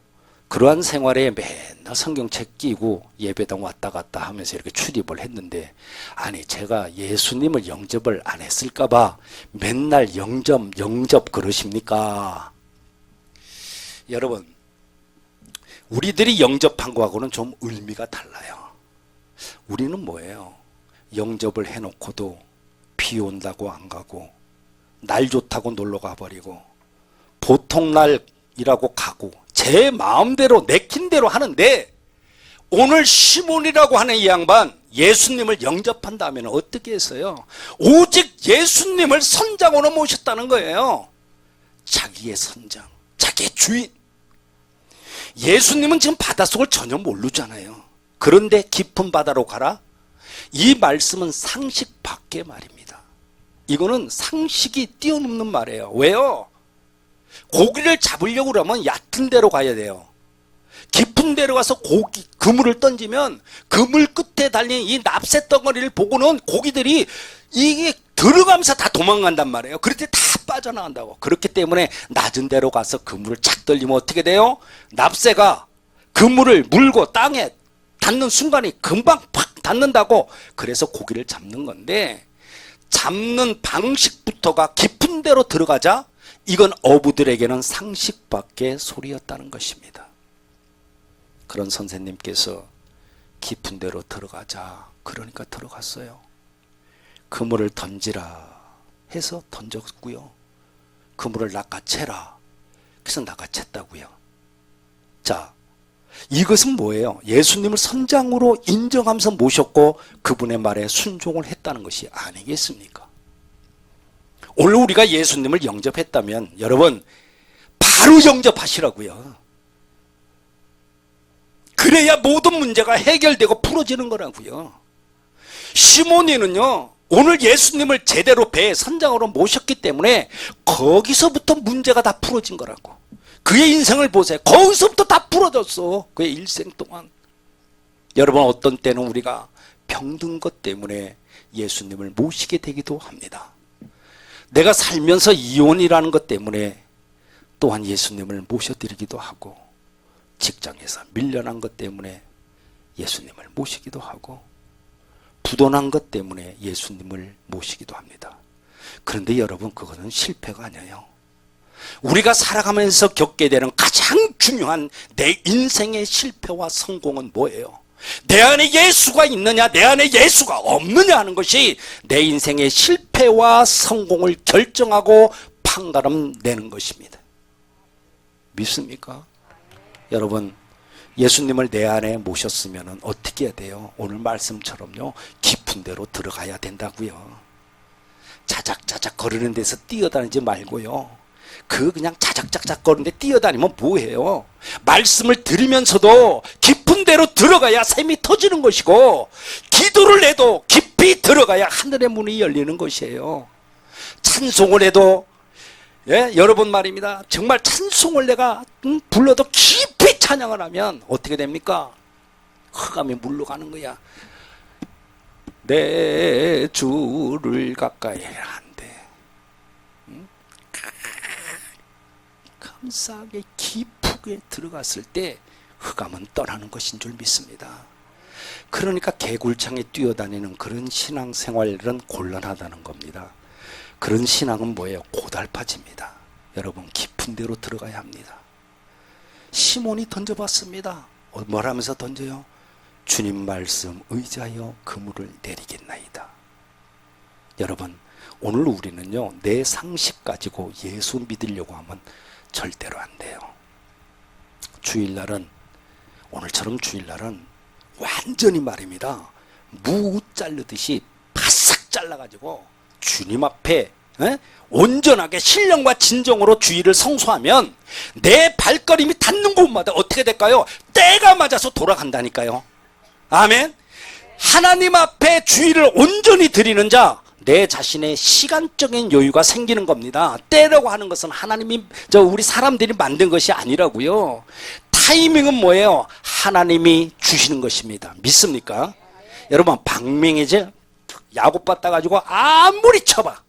그러한 생활에 맨날 성경책 끼고 예배당 왔다 갔다 하면서 이렇게 출입을 했는데, 아니 제가 예수님을 영접을 안 했을까봐 맨날 영접 그러십니까? 여러분, 우리들이 영접한 거하고는 좀 의미가 달라요. 우리는 뭐예요? 영접을 해놓고도 비 온다고 안 가고, 날 좋다고 놀러 가버리고, 보통 날이라고 가고, 제 마음대로 내킨 대로 하는데, 오늘 시몬이라고 하는 이 양반 예수님을 영접한다면 어떻게 했어요? 오직 예수님을 선장으로 모셨다는 거예요. 자기의 선장, 자기의 주인. 예수님은 지금 바닷속을 전혀 모르잖아요. 그런데 깊은 바다로 가라? 이 말씀은 상식 밖의 말입니다. 이거는 상식이 뛰어넘는 말이에요. 왜요? 고기를 잡으려고 그러면 얕은 데로 가야 돼요. 깊은 데로 가서 그물을 던지면 그물 끝에 달린 이 납새 덩어리를 보고는 고기들이 이게 들어가면서 다 도망간단 말이에요. 그럴 때 다 빠져나간다고. 그렇기 때문에 낮은 데로 가서 그물을 착 돌리면 어떻게 돼요? 납새가 그물을 물고 땅에 닿는 순간에 금방 팍 닿는다고. 그래서 고기를 잡는 건데, 잡는 방식부터가 깊은 데로 들어가자, 이건 어부들에게는 상식 밖의 소리였다는 것입니다. 그런 선생님께서 깊은 데로 들어가자, 그러니까 들어갔어요. 그물을 던지라 해서 던졌고요. 그물을 낚아채라, 그래서 낚아챘다고요. 자, 이것은 뭐예요? 예수님을 선장으로 인정하면서 모셨고 그분의 말에 순종을 했다는 것이 아니겠습니까? 오늘 우리가 예수님을 영접했다면 여러분 바로 영접하시라고요. 그래야 모든 문제가 해결되고 풀어지는 거라고요. 시몬이는요, 오늘 예수님을 제대로 배의 선장으로 모셨기 때문에 거기서부터 문제가 다 풀어진 거라고. 그의 인생을 보세요. 거기서부터 다 풀어졌어. 그의 일생 동안. 여러분, 어떤 때는 우리가 병든 것 때문에 예수님을 모시게 되기도 합니다. 내가 살면서 이혼이라는 것 때문에 또한 예수님을 모셔드리기도 하고, 직장에서 밀려난 것 때문에 예수님을 모시기도 하고, 부도난 것 때문에 예수님을 모시기도 합니다. 그런데 여러분, 그거는 실패가 아니에요. 우리가 살아가면서 겪게 되는 가장 중요한 내 인생의 실패와 성공은 뭐예요? 내 안에 예수가 있느냐, 내 안에 예수가 없느냐 하는 것이 내 인생의 실패와 성공을 결정하고 판가름 내는 것입니다. 믿습니까? 여러분, 예수님을 내 안에 모셨으면 어떻게 해야 돼요? 오늘 말씀처럼요, 깊은 데로 들어가야 된다고요. 자작자작 거리는 데서 뛰어다니지 말고요, 그냥 자작자작 거리는데 뛰어다니면 뭐해요? 말씀을 들으면서도 깊은 데로 들어가야 샘이 터지는 것이고, 기도를 해도 깊이 들어가야 하늘의 문이 열리는 것이에요. 찬송을 해도 예, 여러분 말입니다. 정말 찬송을 내가 불러도 깊이 찬양을 하면 어떻게 됩니까? 흑암이 물러가는 거야. 내 주를 가까이 한대. 감사하게 깊게 들어갔을 때 흑암은 떠나는 것인 줄 믿습니다. 그러니까 개굴창에 뛰어다니는 그런 신앙생활은 곤란하다는 겁니다. 그런 신앙은 뭐예요? 고달파집니다. 여러분 깊은 데로 들어가야 합니다. 시몬이 던져봤습니다. 뭘 하면서 던져요? 주님 말씀 의지하여 그물을 내리겠나이다. 여러분 오늘 우리는요 내 상식 가지고 예수 믿으려고 하면 절대로 안 돼요. 주일날은 오늘처럼 주일날은 완전히 말입니다. 무 자르듯이 바싹 잘라가지고 주님 앞에 온전하게 신령과 진정으로 주일을 성수하면 내 발걸음이 닿는 곳마다 어떻게 될까요? 때가 맞아서 돌아간다니까요. 아멘. 하나님 앞에 주일을 온전히 드리는 자, 내 자신의 시간적인 여유가 생기는 겁니다. 때라고 하는 것은 하나님이 우리 사람들이 만든 것이 아니라고요. 타이밍은 뭐예요? 하나님이 주시는 것입니다. 믿습니까? 여러분 박명희제 야구 봤다 가지고 아무리 쳐봐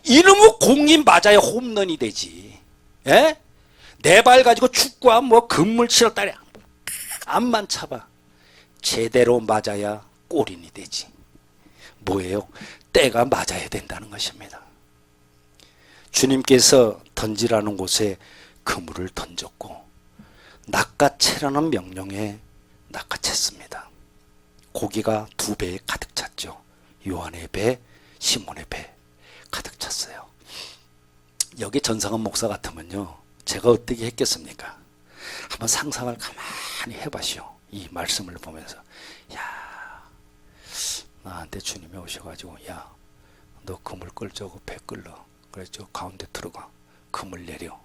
이놈의 공이 맞아야 홈런이 되지. 예? 내 발 가지고 축구와 뭐 금물 치렀다 그래 암만 차봐 제대로 맞아야 골인이 되지. 뭐예요? 때가 맞아야 된다는 것입니다. 주님께서 던지라는 곳에 그물을 던졌고 낚아채라는 명령에 낚아챘습니다. 고기가 2배에 가득 찼죠. 요한의 배, 시몬의 배 가득 찼어요. 여기 전상은 목사 같으면요 제가 어떻게 했겠습니까? 한번 상상을 가만히 해봐시오. 이 말씀을 보면서 야 나한테 주님이 오셔가지고 야 너 그물 끌자고 배 끌러 그랬죠. 가운데 들어가 그물 내려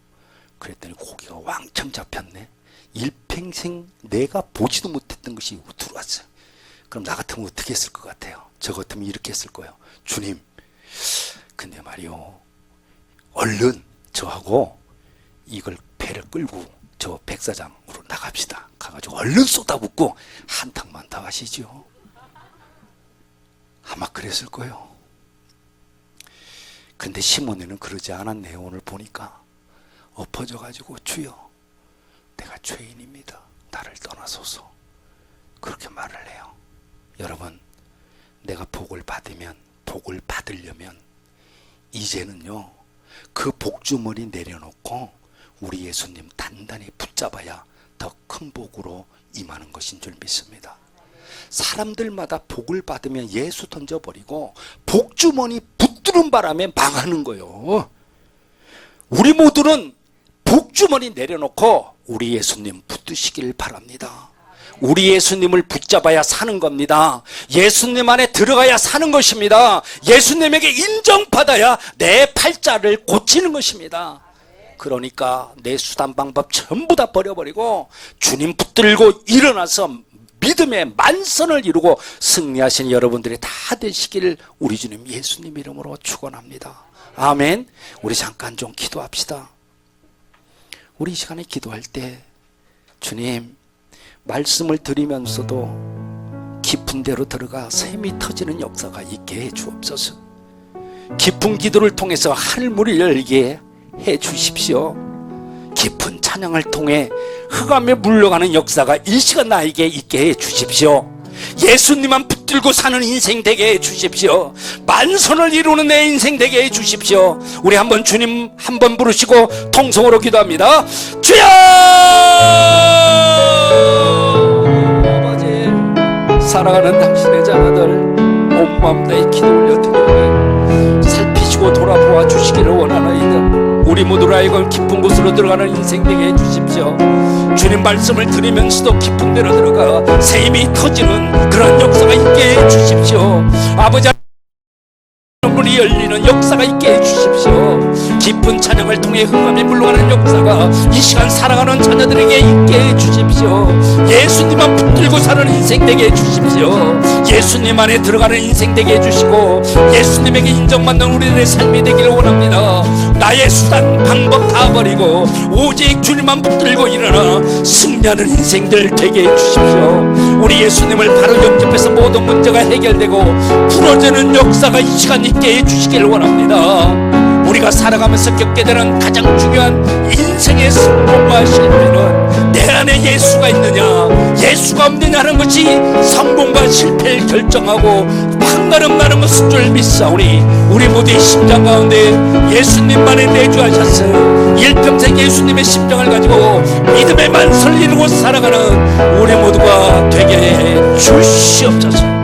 그랬더니 고기가 왕창 잡혔네. 일평생 내가 보지도 못했던 것이 들어왔어요. 그럼 나 같으면 어떻게 했을 것 같아요? 저 같으면 이렇게 했을 거예요. 주님 근데 말이요 얼른 저하고 이걸 배를 끌고 저 백사장으로 나갑시다. 가가지고 얼른 쏟아붓고 한탕만 더 하시죠. 아마 그랬을 거예요. 근데 시몬에는 그러지 않았네요. 오늘 보니까 엎어져가지고 주여 내가 죄인입니다. 나를 떠나소서 그렇게 말을 해요. 여러분 내가 복을 받으려면 이제는요 그 복주머니 내려놓고 우리 예수님 단단히 붙잡아야 더 큰 복으로 임하는 것인 줄 믿습니다. 사람들마다 복을 받으면 예수 던져버리고 복주머니 붙드는 바람에 망하는 거예요. 우리 모두는 복주머니 내려놓고 우리 예수님 붙드시길 바랍니다. 우리 예수님을 붙잡아야 사는 겁니다. 예수님 안에 들어가야 사는 것입니다. 예수님에게 인정받아야 내 팔자를 고치는 것입니다. 그러니까 내 수단 방법 전부 다 버려버리고 주님 붙들고 일어나서 믿음의 만선을 이루고 승리하신 여러분들이 다 되시길 우리 주님 예수님 이름으로 축원합니다. 아멘. 우리 잠깐 좀 기도합시다. 우리 이 시간에 기도할 때 주님 말씀을 드리면서도 깊은 데로 들어가 샘이 터지는 역사가 있게 해 주옵소서. 깊은 기도를 통해서 하늘문을 열게 해 주십시오. 깊은 찬양을 통해 흑암에 물러가는 역사가 이 시간 나에게 있게 해 주십시오. 예수님만 붙들고 사는 인생 되게 해 주십시오. 만선을 이루는 내 인생 되게 해 주십시오. 우리 한번 주님 한번 부르시고 통성으로 기도합니다. 주여! 아버지 사랑하는 당신의 자녀들 온마음 다해 기도 올려드리오니 살피시고 돌아보아 주시기를 원하나이다. 우리 모두로 하여금 깊은 곳으로 들어가는 인생 되게 해주십시오. 주님 말씀을 들으면서도 깊은 데로 들어가 샘이 터지는 그런 역사가 있게 해주십시오. 아버지 문이 열리는 역사가 있게 해주십시오. 깊은 찬양을 통해 흑암이 물러가는 역사가 이 시간 사랑하는 자녀들에게 있게 해주십시오. 예수님만 붙들고 사는 인생 되게 해주십시오. 예수님 안에 들어가는 인생 되게 해주시고 예수님에게 인정받는 우리들의 삶이 되기를 원합니다. 나의 수단 방법 다 버리고 오직 주님만 붙들고 일어나 승리하는 인생들 되게 해주십시오. 우리 예수님을 바로 영접해서 모든 문제가 해결되고 풀어지는 역사가 이 시간 있게 해주시기를 원합니다. 우리가 살아가면서 겪게 되는 가장 중요한 인생의 성공과 실패는 내 안에 예수가 있느냐 예수가 없느냐는 것이 성공과 실패를 결정하고 판가름 나는 것인 줄 믿사오니 우리 모두의 심장 가운데 예수님만을 내주하셨어요. 일평생 예수님의 심장을 가지고 믿음의 만설을 이루고 살아가는 우리 모두가 되게 해 주시옵소서.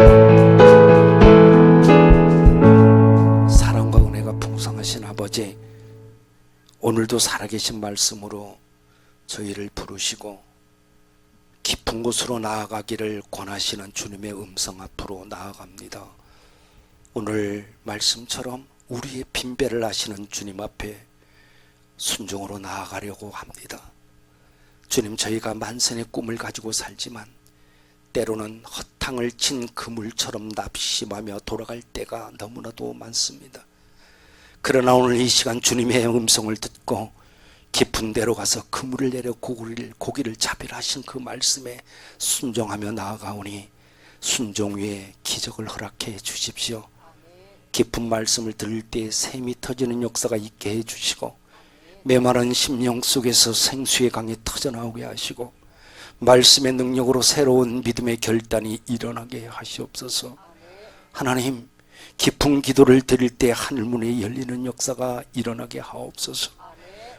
아버지, 오늘도 살아계신 말씀으로 저희를 부르시고 깊은 곳으로 나아가기를 권하시는 주님의 음성 앞으로 나아갑니다. 오늘 말씀처럼 우리의 빈배를 아시는 주님 앞에 순종으로 나아가려고 합니다. 주님, 저희가 만선의 꿈을 가지고 살지만 때로는 허탕을 친 그물처럼 납심하며 돌아갈 때가 너무나도 많습니다. 그러나 오늘 이 시간 주님의 음성을 듣고 깊은 데로 가서 그물을 내려 고기를 잡으라 하신 그 말씀에 순종하며 나아가오니 순종 위에 기적을 허락해 주십시오. 깊은 말씀을 들을 때 샘이 터지는 역사가 있게 해주시고 메마른 심령 속에서 생수의 강이 터져나오게 하시고 말씀의 능력으로 새로운 믿음의 결단이 일어나게 하시옵소서. 하나님, 깊은 기도를 드릴 때 하늘문이 열리는 역사가 일어나게 하옵소서.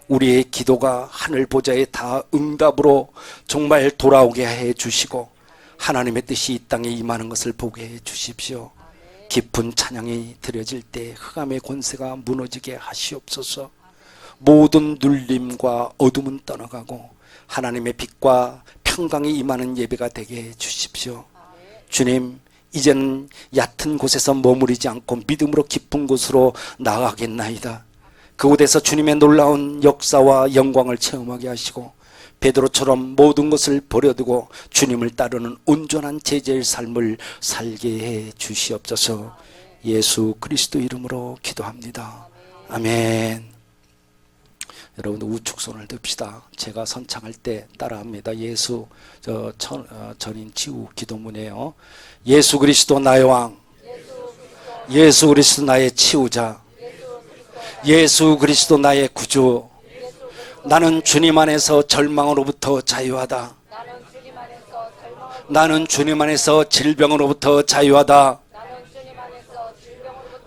우리의 기도가 하늘 보좌에 다 응답으로 정말 돌아오게 해 주시고 하나님의 뜻이 이 땅에 임하는 것을 보게 해 주십시오. 깊은 찬양이 드려질 때 흑암의 권세가 무너지게 하시옵소서. 모든 눌림과 어둠은 떠나가고 하나님의 빛과 평강이 임하는 예배가 되게 해 주십시오. 주님, 이제는 얕은 곳에서 머무르지 않고 믿음으로 깊은 곳으로 나아가겠나이다. 그곳에서 주님의 놀라운 역사와 영광을 체험하게 하시고 베드로처럼 모든 것을 버려두고 주님을 따르는 온전한 제자의 삶을 살게 해 주시옵소서. 예수 그리스도 이름으로 기도합니다. 아멘. 여러분들 우측 손을 듭시다. 제가 선창할 때 따라합니다. 예수 전인 치유 기도문이에요. 예수 그리스도 나의 왕, 예수 그리스도 나의 치유자, 예수 그리스도 나의 구주. 나는 주님 안에서 절망으로부터 자유하다. 나는 주님 안에서 질병으로부터 자유하다.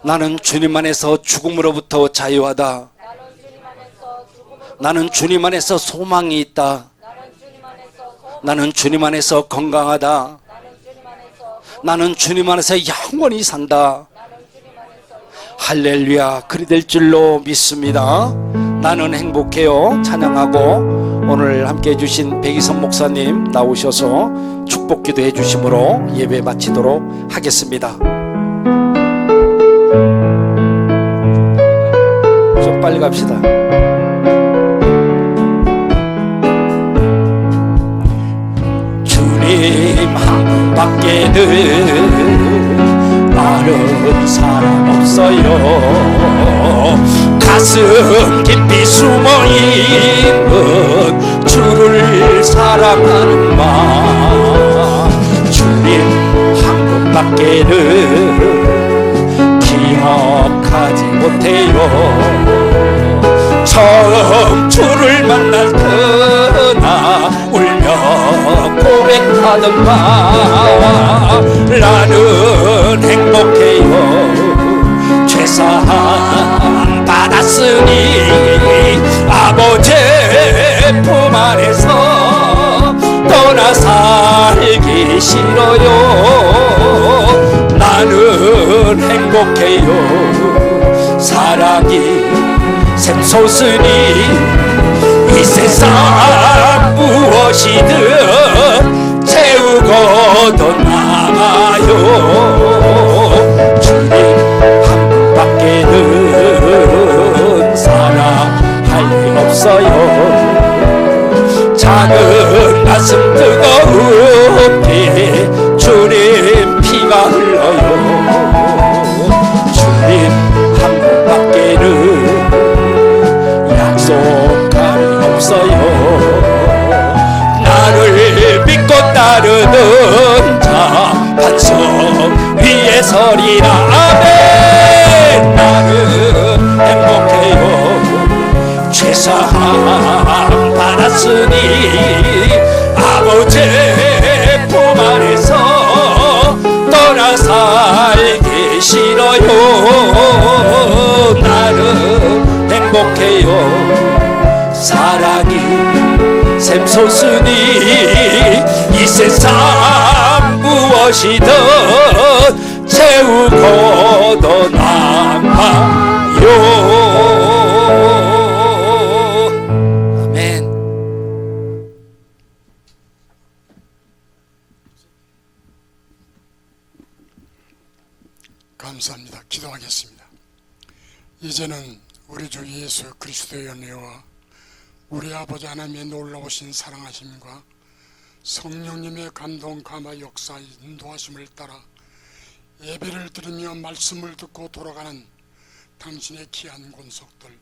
나는 주님 안에서 죽음으로부터 자유하다. 나는 주님 안에서 소망이 있다. 나는 주님 안에서 건강하다. 나는 주님 안에서 영원히 산다. 할렐루야, 그리 될 줄로 믿습니다. 나는 행복해요. 찬양하고 오늘 함께 해주신 백이선 목사님 나오셔서 축복 기도해 주심으로 예배 마치도록 하겠습니다. 좀 빨리 갑시다. 주님 한 분밖에는 다른 사람 없어요. 가슴 깊이 숨어있는 주를 사랑하는 마음. 주님 한 분밖에는 기억하지 못해요. 처음 주를 만날 그나 울며 고백하던 밤 나는 행복해요. 죄사함 받았으니 아버지 품 안에서 떠나 살기 싫어요. 나는 행복해요. 사랑이 샘솟으니 이 세상 무엇이든 채우고도 남아요. 주님 한 분밖에는 사랑할 리 없어요. 작은 가슴 뜨거운 따르는 자 반석 위에 서리라. 아멘. 나는 행복해요. 죄사함 받았으니 아버지 품 안에서 떠나 살기 싫어요. 나는 행복해요. 사랑이 샘솟으니 이 세상 무엇이든 채우고 떠나가요. 아멘. 감사합니다. 기도하겠습니다. 이제는 우리 주 예수 그리스도의 은혜와 우리 아버지 하나님의 놀라우신 사랑하심과 성령님의 감동 감화 역사 인도하심을 따라 예배를 드리며 말씀을 듣고 돌아가는 당신의 귀한 권속들,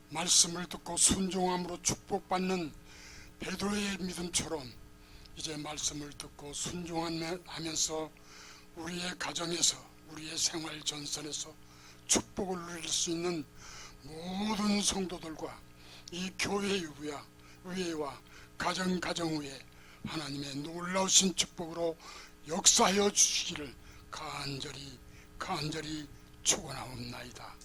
말씀을 듣고 순종함으로 축복받는 베드로의 믿음처럼 이제 말씀을 듣고 순종하면서 우리의 가정에서, 우리의 생활 전선에서 축복을 누릴 수 있는 모든 성도들과 이 교회의 위에와 가정 위에 하나님의 놀라우신 축복으로 역사하여 주시기를 간절히 축원하옵나이다.